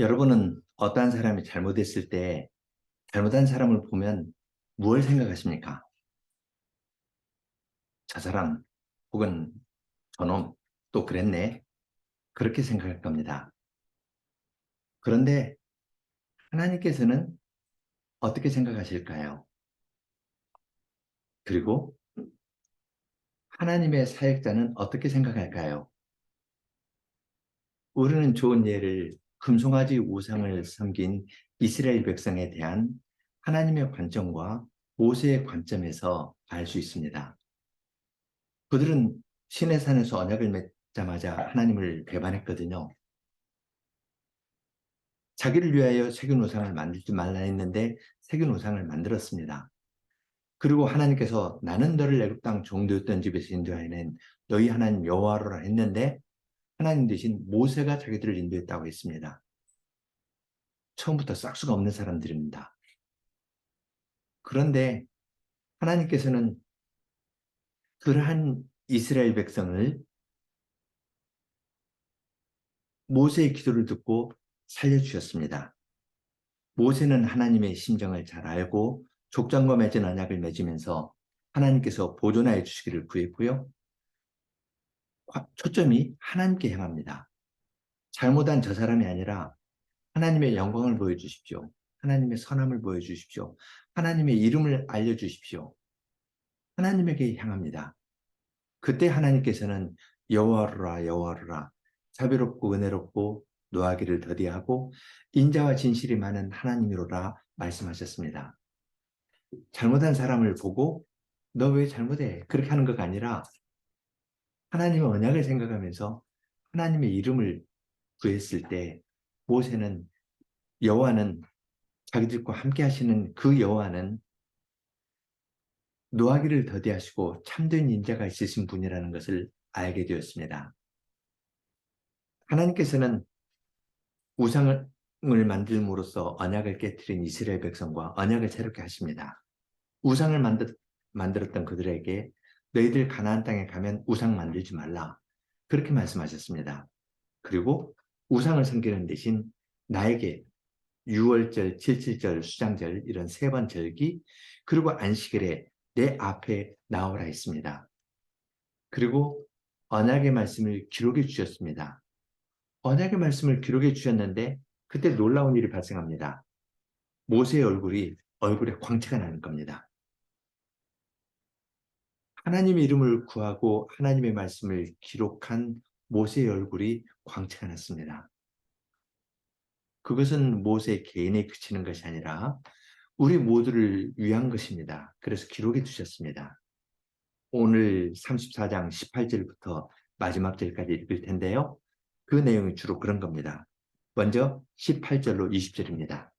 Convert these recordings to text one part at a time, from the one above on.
여러분은 어떠한 사람이 잘못했을 때 잘못한 사람을 보면 무엇을 생각하십니까? 저 사람 혹은 저놈 또 그랬네. 그렇게 생각할 겁니다. 그런데 하나님께서는 어떻게 생각하실까요? 그리고 하나님의 사역자는 어떻게 생각할까요? 우리는 좋은 예를 금송아지 우상을 섬긴 이스라엘 백성에 대한 하나님의 관점과 모세의 관점에서 알 수 있습니다. 그들은 시내 산에서 언약을 맺자마자 하나님을 배반했거든요. 자기를 위하여 새긴 우상을 만들지 말라 했는데 새긴 우상을 만들었습니다. 그리고 하나님께서 나는 너를 애굽 땅 종되었던 집에서 인도하여낸 너희 하나님 여호와로라 했는데 하나님 대신 모세가 자기들을 인도했다고 했습니다. 처음부터 싹수가 없는 사람들입니다. 그런데 하나님께서는 그러한 이스라엘 백성을 모세의 기도를 듣고 살려주셨습니다. 모세는 하나님의 심정을 잘 알고 족장과 맺은 언약을 맺으면서 하나님께서 보존하여 주시기를 구했고요. 초점이 하나님께 향합니다. 잘못한 저 사람이 아니라 하나님의 영광을 보여주십시오. 하나님의 선함을 보여주십시오. 하나님의 이름을 알려주십시오. 하나님에게 향합니다. 그때 하나님께서는 여호와로라 여호와로라 자비롭고 은혜롭고 노하기를 더디하고 인자와 진실이 많은 하나님이로라 말씀하셨습니다. 잘못한 사람을 보고 너 왜 잘못해? 그렇게 하는 것가 아니라 하나님의 언약을 생각하면서 하나님의 이름을 구했을 때 모세는 여호와는 자기들과 함께 하시는 그 여호와는 노하기를 더디하시고 참된 인자가 있으신 분이라는 것을 알게 되었습니다. 하나님께서는 우상을 만들므로써 언약을 깨뜨린 이스라엘 백성과 언약을 새롭게 하십니다. 우상을 만들었던 그들에게 너희들 가나안 땅에 가면 우상 만들지 말라. 그렇게 말씀하셨습니다. 그리고 우상을 섬기는 대신 나에게 6월절, 7.7절, 수장절 이런 세 번 절기 그리고 안식일에 내 앞에 나오라 했습니다. 그리고 언약의 말씀을 기록해 주셨습니다. 언약의 말씀을 기록해 주셨는데 그때 놀라운 일이 발생합니다. 모세의 얼굴에 광채가 나는 겁니다. 하나님의 이름을 구하고 하나님의 말씀을 기록한 모세의 얼굴이 광채가 났습니다. 그것은 모세 개인에 그치는 것이 아니라 우리 모두를 위한 것입니다. 그래서 기록해 주셨습니다. 오늘 34장 18절부터 마지막 절까지 읽을 텐데요. 그 내용이 주로 그런 겁니다. 먼저 18절로 20절입니다.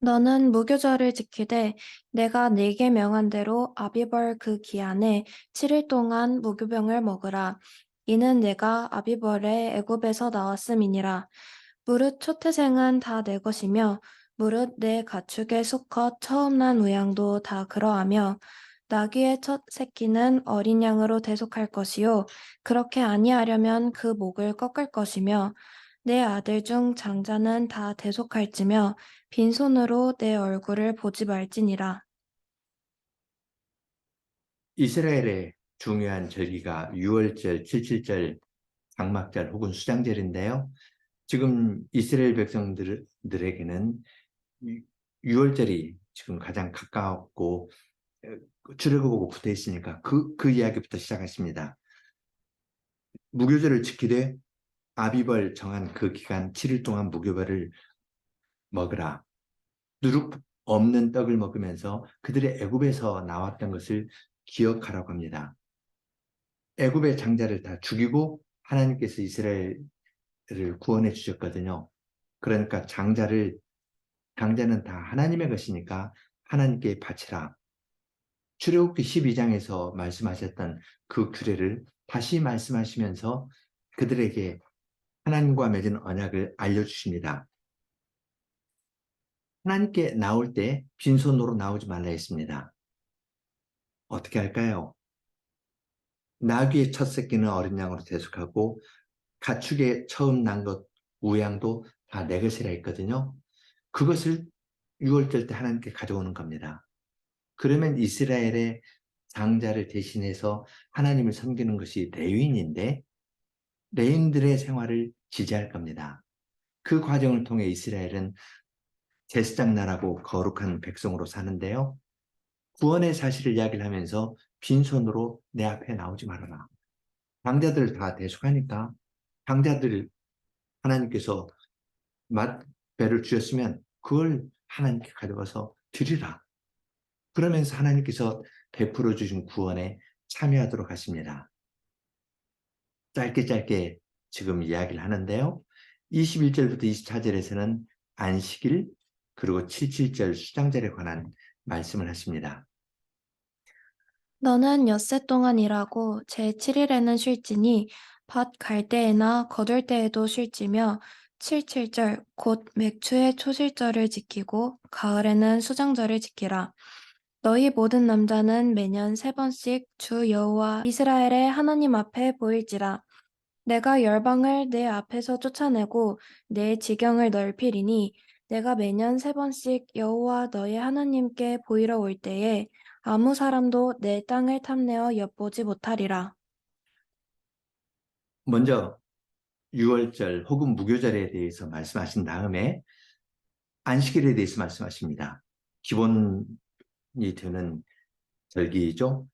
너는 무교절을 지키되 내가 네게 명한 대로 아비벌 그 기한에 7일 동안 무교병을 먹으라. 이는 내가 아비벌에 애굽에서 나왔음이니라. 무릇 초태생은 다 내 것이며 무릇 내 가축의 수컷 처음 난 우양도 다 그러하며 나귀의 첫 새끼는 어린 양으로 대속할 것이요 그렇게 아니하려면 그 목을 꺾을 것이며 내 아들 중 장자는 다 대속할지며 빈손으로 내 얼굴을 보지 말지니라. 이스라엘의 중요한 절기가 6월절, 7.7절, 장막절 혹은 수장절인데요. 지금 이스라엘 백성들에게는 6월절이 지금 가장 가까웠고 출애굽하고 붙어 있으니까 그 이야기부터 시작하십니다. 무교절을 지키되 아비벌 정한 그 기간 7일 동안 무교벌을 먹으라. 누룩 없는 떡을 먹으면서 그들의 애굽에서 나왔던 것을 기억하라고 합니다. 애굽의 장자를 다 죽이고 하나님께서 이스라엘을 구원해 주셨거든요. 그러니까 장자는 다 하나님의 것이니까 하나님께 바치라. 출애굽기 12장에서 말씀하셨던 그 규례를 다시 말씀하시면서 그들에게 하나님과 맺은 언약을 알려주십니다. 하나님께 나올 때 빈손으로 나오지 말라 했습니다. 어떻게 할까요? 나귀의 첫 새끼는 어린 양으로 대속하고 가축의 처음 난 것 우양도 다 내 것이라 했거든요. 그것을 6월절 때 하나님께 가져오는 겁니다. 그러면 이스라엘의 장자를 대신해서 하나님을 섬기는 것이 레위인인데 레위인들의 생활을 지지할 겁니다. 그 과정을 통해 이스라엘은 제사장 나라고 거룩한 백성으로 사는데요. 구원의 사실을 이야기를 하면서 빈손으로 내 앞에 나오지 말아라. 장자들 다 대속하니까 장자들 하나님께서 배를 주셨으면 그걸 하나님께 가져가서 드리라. 그러면서 하나님께서 베풀어 주신 구원에 참여하도록 하십니다. 짧게 짧게 지금 이야기를 하는데요. 21절부터 24절에서는 안식일 그리고 77절 수장절에 관한 말씀을 하십니다. 너는 엿새 동안 일하고 제7일에는 쉴지니 밭 갈 때에나 거둘 때에도 쉴지며 77절 곧 맥추의 초실절을 지키고 가을에는 수장절을 지키라. 너희 모든 남자는 매년 3번씩 주 여호와 이스라엘의 하나님 앞에 보일지라. 내가 열방을 내 앞에서 쫓아내고 내 지경을 넓히리니 내가 매년 3번씩 여호와 너의 하나님께 보이러 올 때에 아무 사람도 내 땅을 탐내어 엿보지 못하리라. 먼저 6월절 혹은 무교절에 대해서 말씀하신 다음에 안식일에 대해서 말씀하십니다. 기본이 되는 절기이죠.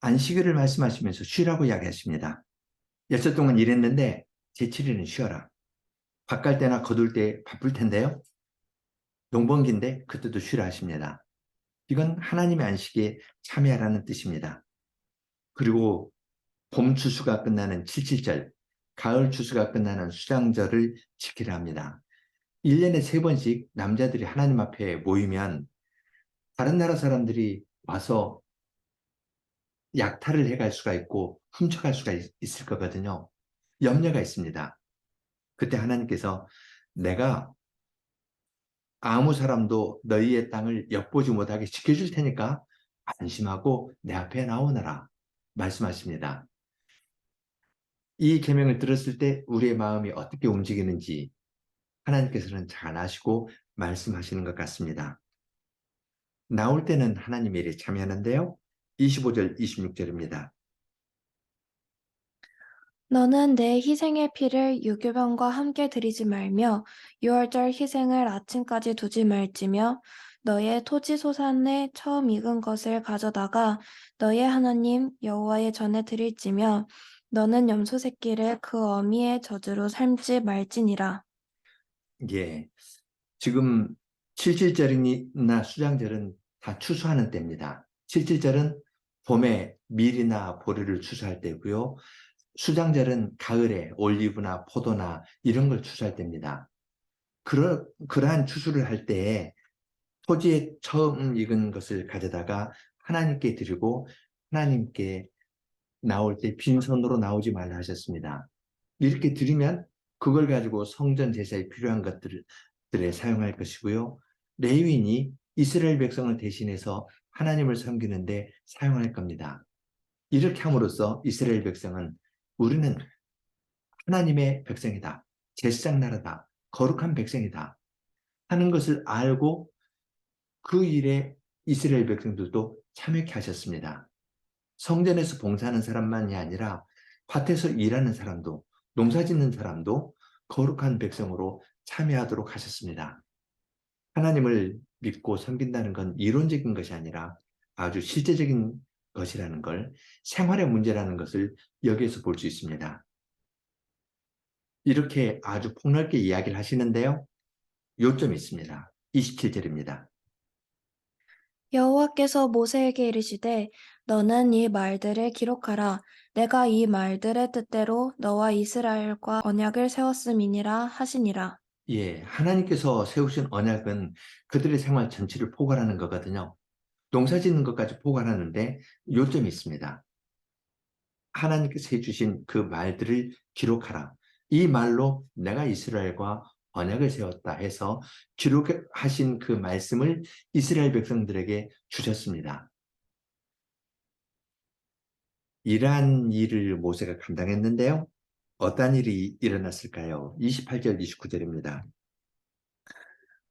안식일을 말씀하시면서 쉬라고 이야기하십니다. 열흘 동안 일했는데 제7일은 쉬어라. 밭갈 때나 거둘 때 바쁠 텐데요. 농번기인데 그때도 쉬라 하십니다. 이건 하나님의 안식에 참여하라는 뜻입니다. 그리고 봄 추수가 끝나는 77절, 가을 추수가 끝나는 수장절을 지키라 합니다. 1년에 3번씩 남자들이 하나님 앞에 모이면 다른 나라 사람들이 와서 약탈을 해갈 수가 있고 훔쳐갈 수가 있을 거거든요. 염려가 있습니다. 그때 하나님께서 내가 아무 사람도 너희의 땅을 엿보지 못하게 지켜줄 테니까 안심하고 내 앞에 나오너라 말씀하십니다. 이 계명을 들었을 때 우리의 마음이 어떻게 움직이는지 하나님께서는 잘 아시고 말씀하시는 것 같습니다. 나올 때는 하나님의 일에 참여하는데요. 25절, 26절입니다. 너는 내 희생의 피를 유교병과 함께 드리지 말며 유월절 희생을 아침까지 두지 말지며 너의 토지 소산에 처음 익은 것을 가져다가 너의 하나님 여호와의 전에 드릴지며 너는 염소 새끼를 그 어미의 젖으로 삶지 말지니라. 예, 지금 77절이나 수장절은 다 추수하는 때입니다. 77절은 봄에 밀이나 보리를 추수할 때고요. 수장절은 가을에 올리브나 포도나 이런 걸 추수할 때입니다. 그러한 추수를 할 때에 토지에 처음 익은 것을 가져다가 하나님께 드리고 하나님께 나올 때 빈손으로 나오지 말라 하셨습니다. 이렇게 드리면 그걸 가지고 성전 제사에 필요한 것들에 사용할 것이고요. 레위인이 이스라엘 백성을 대신해서 하나님을 섬기는데 사용할 겁니다. 이렇게 함으로써 이스라엘 백성은 우리는 하나님의 백성이다. 제사장 나라다. 거룩한 백성이다. 하는 것을 알고 그 일에 이스라엘 백성들도 참여케 하셨습니다. 성전에서 봉사하는 사람만이 아니라 밭에서 일하는 사람도 농사 짓는 사람도 거룩한 백성으로 참여하도록 하셨습니다. 하나님을 믿고 섬긴다는 건 이론적인 것이 아니라 아주 실제적인 것이라는 걸 생활의 문제라는 것을 여기에서 볼 수 있습니다. 이렇게 아주 폭넓게 이야기를 하시는데요. 요점이 있습니다. 27절입니다. 여호와께서 모세에게 이르시되 너는 이 말들을 기록하라. 내가 이 말들의 뜻대로 너와 이스라엘과 언약을 세웠음이니라 하시니라. 예, 하나님께서 세우신 언약은 그들의 생활 전체를 포괄하는 거거든요. 농사 짓는 것까지 포괄하는데 요점이 있습니다. 하나님께서 해주신 그 말들을 기록하라. 이 말로 내가 이스라엘과 언약을 세웠다 해서 기록하신 그 말씀을 이스라엘 백성들에게 주셨습니다. 이러한 일을 모세가 감당했는데요. 어떤 일이 일어났을까요? 28절, 29절입니다.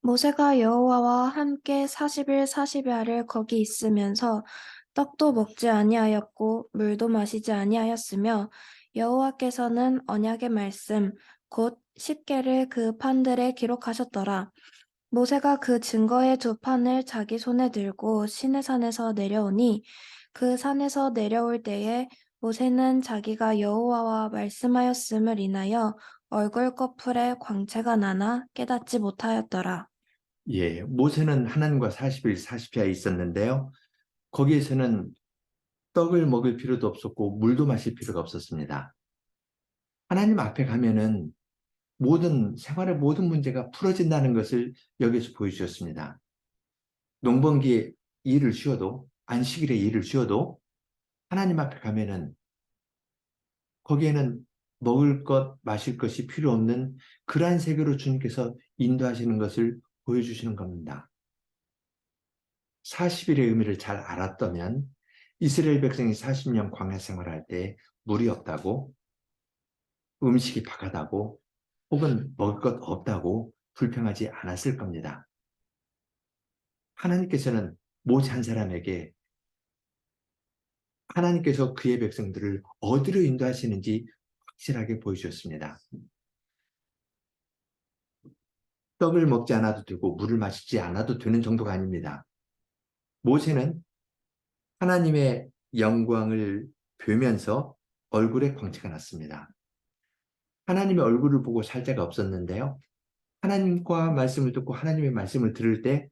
모세가 여호와와 함께 40일 40야를 거기 있으면서 떡도 먹지 아니하였고 물도 마시지 아니하였으며 여호와께서는 언약의 말씀 곧 십계를 그 판들에 기록하셨더라. 모세가 그 증거의 두 판을 자기 손에 들고 시내산에서 내려오니 그 산에서 내려올 때에 모세는 자기가 여호와와 말씀하였음을 인하여 얼굴 꺼풀에 광채가 나나 깨닫지 못하였더라. 예, 모세는 하나님과 40일 40야에 있었는데요. 거기에서는 떡을 먹을 필요도 없었고 물도 마실 필요가 없었습니다. 하나님 앞에 가면은 생활의 모든 문제가 풀어진다는 것을 여기서 보여주셨습니다. 농번기에 일을 쉬어도, 안식일에 일을 쉬어도 하나님 앞에 가면은 거기에는 먹을 것, 마실 것이 필요 없는 그러한 세계로 주님께서 인도하시는 것을 보여주시는 겁니다. 40일의 의미를 잘 알았다면 이스라엘 백성이 40년 광야 생활할 때 물이 없다고, 음식이 바가다고, 혹은 먹을 것 없다고 불평하지 않았을 겁니다. 하나님께서는 모세 한 사람에게 하나님께서 그의 백성들을 어디로 인도하시는지 확실하게 보여주셨습니다. 떡을 먹지 않아도 되고 물을 마시지 않아도 되는 정도가 아닙니다. 모세는 하나님의 영광을 뵈면서 얼굴에 광채가 났습니다. 하나님의 얼굴을 보고 살 데가 없었는데요. 하나님과 말씀을 듣고 하나님의 말씀을 들을 때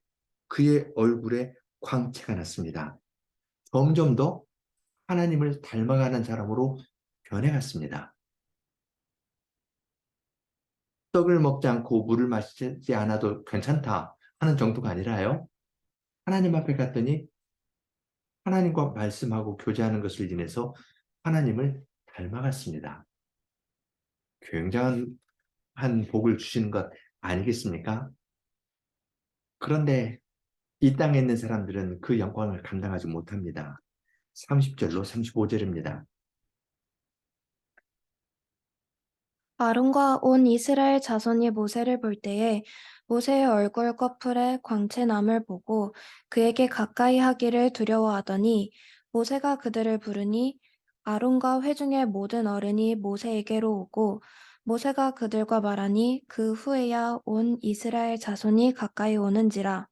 그의 얼굴에 광채가 났습니다. 점점 더 하나님을 닮아가는 사람으로 변해갔습니다. 떡을 먹지 않고 물을 마시지 않아도 괜찮다 하는 정도가 아니라요. 하나님 앞에 갔더니 하나님과 말씀하고 교제하는 것을 인해서 하나님을 닮아갔습니다. 굉장한 복을 주시는 것 아니겠습니까? 그런데 이 땅에 있는 사람들은 그 영광을 감당하지 못합니다. 30절로 35절입니다. 아론과 온 이스라엘 자손이 모세를 볼 때에 모세의 얼굴 꺼풀에 광채남을 보고 그에게 가까이 하기를 두려워하더니 모세가 그들을 부르니 아론과 회중의 모든 어른이 모세에게로 오고 모세가 그들과 말하니 그 후에야 온 이스라엘 자손이 가까이 오는지라.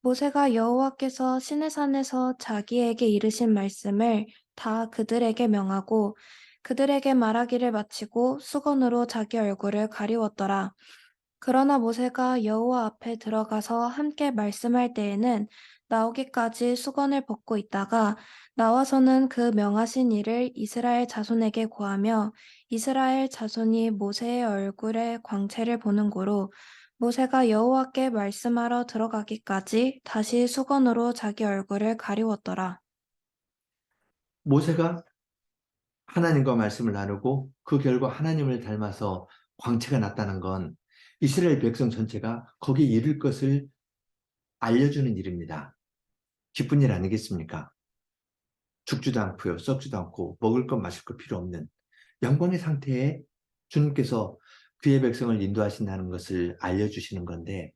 모세가 여호와께서 시내산에서 자기에게 이르신 말씀을 다 그들에게 명하고 그들에게 말하기를 마치고 수건으로 자기 얼굴을 가리웠더라. 그러나 모세가 여호와 앞에 들어가서 함께 말씀할 때에는 나오기까지 수건을 벗고 있다가 나와서는 그 명하신 일을 이스라엘 자손에게 고하며 이스라엘 자손이 모세의 얼굴에 광채를 보는 고로 모세가 여호와께 말씀하러 들어가기까지 다시 수건으로 자기 얼굴을 가리웠더라. 모세가 하나님과 말씀을 나누고 그 결과 하나님을 닮아서 광채가 났다는 건 이스라엘 백성 전체가 거기에 이를 것을 알려주는 일입니다. 기쁜 일 아니겠습니까? 죽지도 않고요, 썩지도 않고 먹을 것 마실 것 필요 없는 영광의 상태에 주님께서 그의 백성을 인도하신다는 것을 알려주시는 건데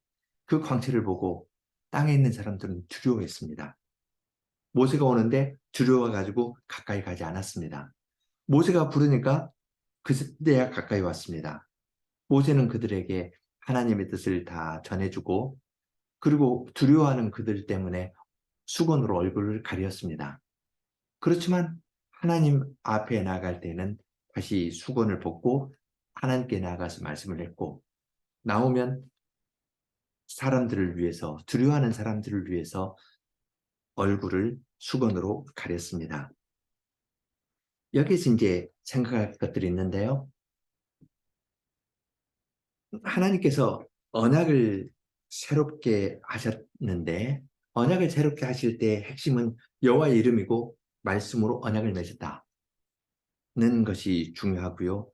그 광채를 보고 땅에 있는 사람들은 두려워했습니다. 모세가 오는데 두려워가지고 가까이 가지 않았습니다. 모세가 부르니까 그때야 가까이 왔습니다. 모세는 그들에게 하나님의 뜻을 다 전해주고 그리고 두려워하는 그들 때문에 수건으로 얼굴을 가렸습니다. 그렇지만 하나님 앞에 나갈 때는 다시 수건을 벗고 하나님께 나가서 말씀을 했고 나오면 사람들을 위해서 두려워하는 사람들을 위해서 얼굴을 수건으로 가렸습니다. 여기서 이제 생각할 것들이 있는데요. 하나님께서 언약을 새롭게 하셨는데 언약을 새롭게 하실 때 핵심은 여호와의 이름이고 말씀으로 언약을 맺었다는 것이 중요하고요.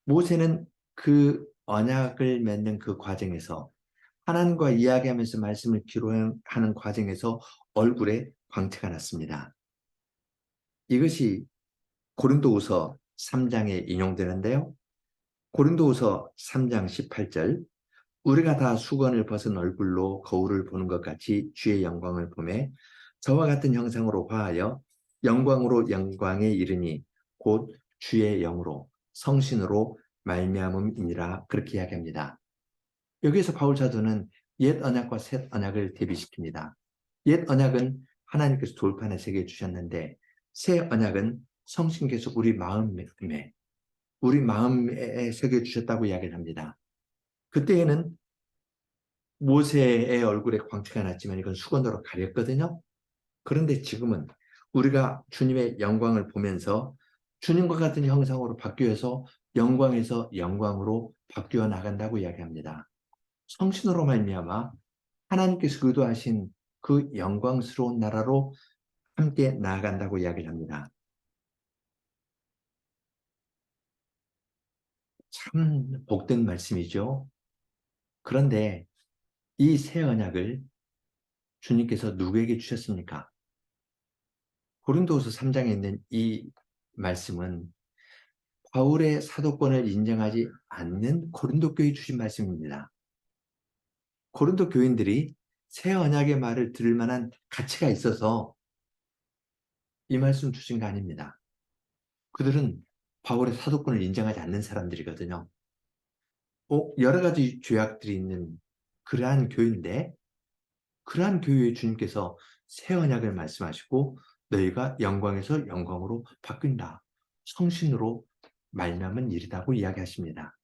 모세는 그 언약을 맺는 그 과정에서 하나님과 이야기하면서 말씀을 기록하는 과정에서 얼굴에 광채가 났습니다. 이것이 고린도후서 3장에 인용되는데요. 고린도후서 3장 18절 우리가 다 수건을 벗은 얼굴로 거울을 보는 것 같이 주의 영광을 보매 저와 같은 형상으로 화하여 영광으로 영광에 이르니 곧 주의 영으로 성신으로 말미암음이니라 그렇게 이야기합니다. 여기에서 바울 사도는 옛 언약과 새 언약을 대비시킵니다. 옛 언약은 하나님께서 돌판에 새겨 주셨는데 새 언약은 성신께서 우리 마음에 새겨 주셨다고 이야기를 합니다. 그때에는 모세의 얼굴에 광채가 났지만 이건 수건으로 가렸거든요. 그런데 지금은 우리가 주님의 영광을 보면서 주님과 같은 형상으로 바뀌어서 영광에서 영광으로 바뀌어 나간다고 이야기합니다. 성신으로 말미암아 하나님께서 의도하신 그 영광스러운 나라로 함께 나아간다고 이야기를 합니다. 참 복된 말씀이죠. 그런데 이 새 언약을 주님께서 누구에게 주셨습니까? 고린도후서 3장에 있는 이 말씀은 바울의 사도권을 인정하지 않는 고린도 교회에 주신 말씀입니다. 고린도 교인들이 새 언약의 말을 들을 만한 가치가 있어서 이 말씀 주신 거 아닙니다. 그들은 바울의 사도권을 인정하지 않는 사람들이거든요. 여러 가지 죄악들이 있는 그러한 교회인데 그러한 교회에 주님께서 새 언약을 말씀하시고 너희가 영광에서 영광으로 바뀐다. 성신으로 말미암은 일이라고 이야기하십니다.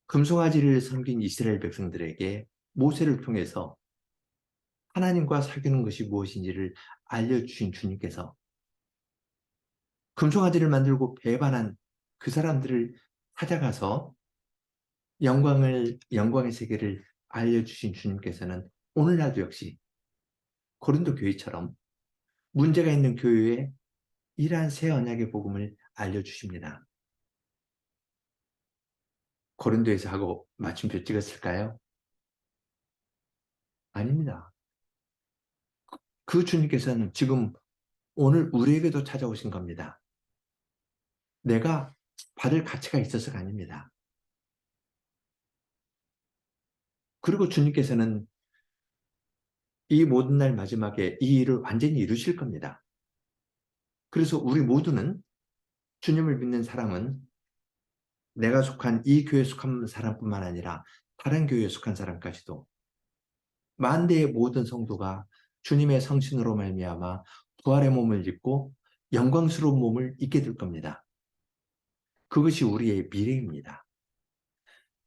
금송아지를 섬긴 이스라엘 백성들에게 모세를 통해서 하나님과 사귀는 것이 무엇인지를 알려주신 주님께서 금송아지를 만들고 배반한 그 사람들을 찾아가서 영광의 세계를 알려주신 주님께서는 오늘날도 역시 고린도 교회처럼 문제가 있는 교회에 이러한 새 언약의 복음을 알려주십니다. 고린도에서 하고 맞춤표 찍었을까요? 아닙니다. 그 주님께서는 지금 오늘 우리에게도 찾아오신 겁니다. 내가 받을 가치가 있어서가 아닙니다. 그리고 주님께서는 이 모든 날 마지막에 이 일을 완전히 이루실 겁니다. 그래서 우리 모두는 주님을 믿는 사람은 내가 속한 이 교회에 속한 사람뿐만 아니라 다른 교회에 속한 사람까지도 만대의 모든 성도가 주님의 성신으로 말미암아 부활의 몸을 입고 영광스러운 몸을 입게 될 겁니다. 그것이 우리의 미래입니다.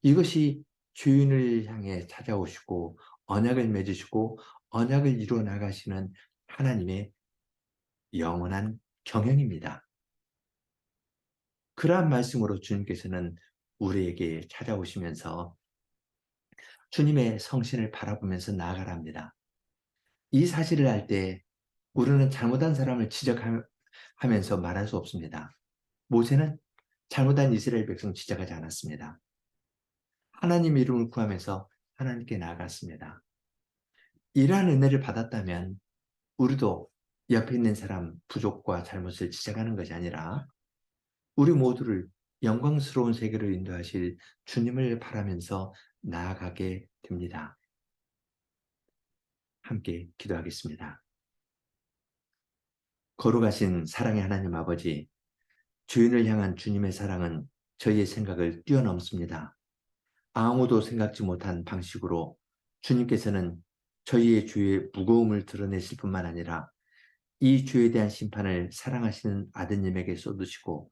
이것이 주인을 향해 찾아오시고 언약을 맺으시고 언약을 이루어 나가시는 하나님의 영원한 경영입니다. 그러한 말씀으로 주님께서는 우리에게 찾아오시면서 주님의 성신을 바라보면서 나아가랍니다. 이 사실을 알 때 우리는 잘못한 사람을 지적하면서 말할 수 없습니다. 모세는 잘못한 이스라엘 백성 지적하지 않았습니다. 하나님 이름을 구하면서 하나님께 나아갔습니다. 이러한 은혜를 받았다면 우리도 옆에 있는 사람 부족과 잘못을 지적하는 것이 아니라 우리 모두를 영광스러운 세계로 인도하실 주님을 바라면서 나아가게 됩니다. 함께 기도하겠습니다. 거룩하신 사랑의 하나님 아버지, 주인을 향한 주님의 사랑은 저희의 생각을 뛰어넘습니다. 아무도 생각지 못한 방식으로 주님께서는 저희의 죄의 무거움을 드러내실 뿐만 아니라 이 죄에 대한 심판을 사랑하시는 아드님에게 쏟으시고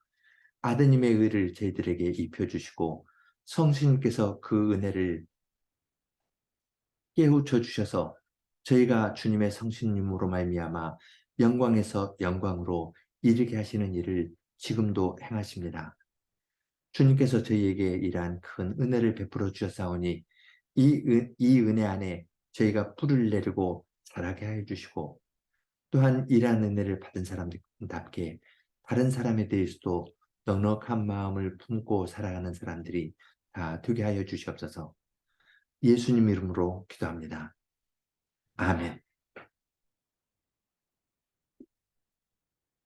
아드님의 의를 저희들에게 입혀주시고 성신께서 그 은혜를 깨우쳐 주셔서 저희가 주님의 성신님으로 말미암아 영광에서 영광으로 이르게 하시는 일을 지금도 행하십니다. 주님께서 저희에게 이러한 큰 은혜를 베풀어 주셨사오니 이 은혜 안에 저희가 뿌리를 내리고 자라게 하여 주시고 또한 이러한 은혜를 받은 사람답게 다른 사람에 대해서도 넉넉한 마음을 품고 살아가는 사람들이 다 되게 하여 주시옵소서. 예수님 이름으로 기도합니다. 아멘.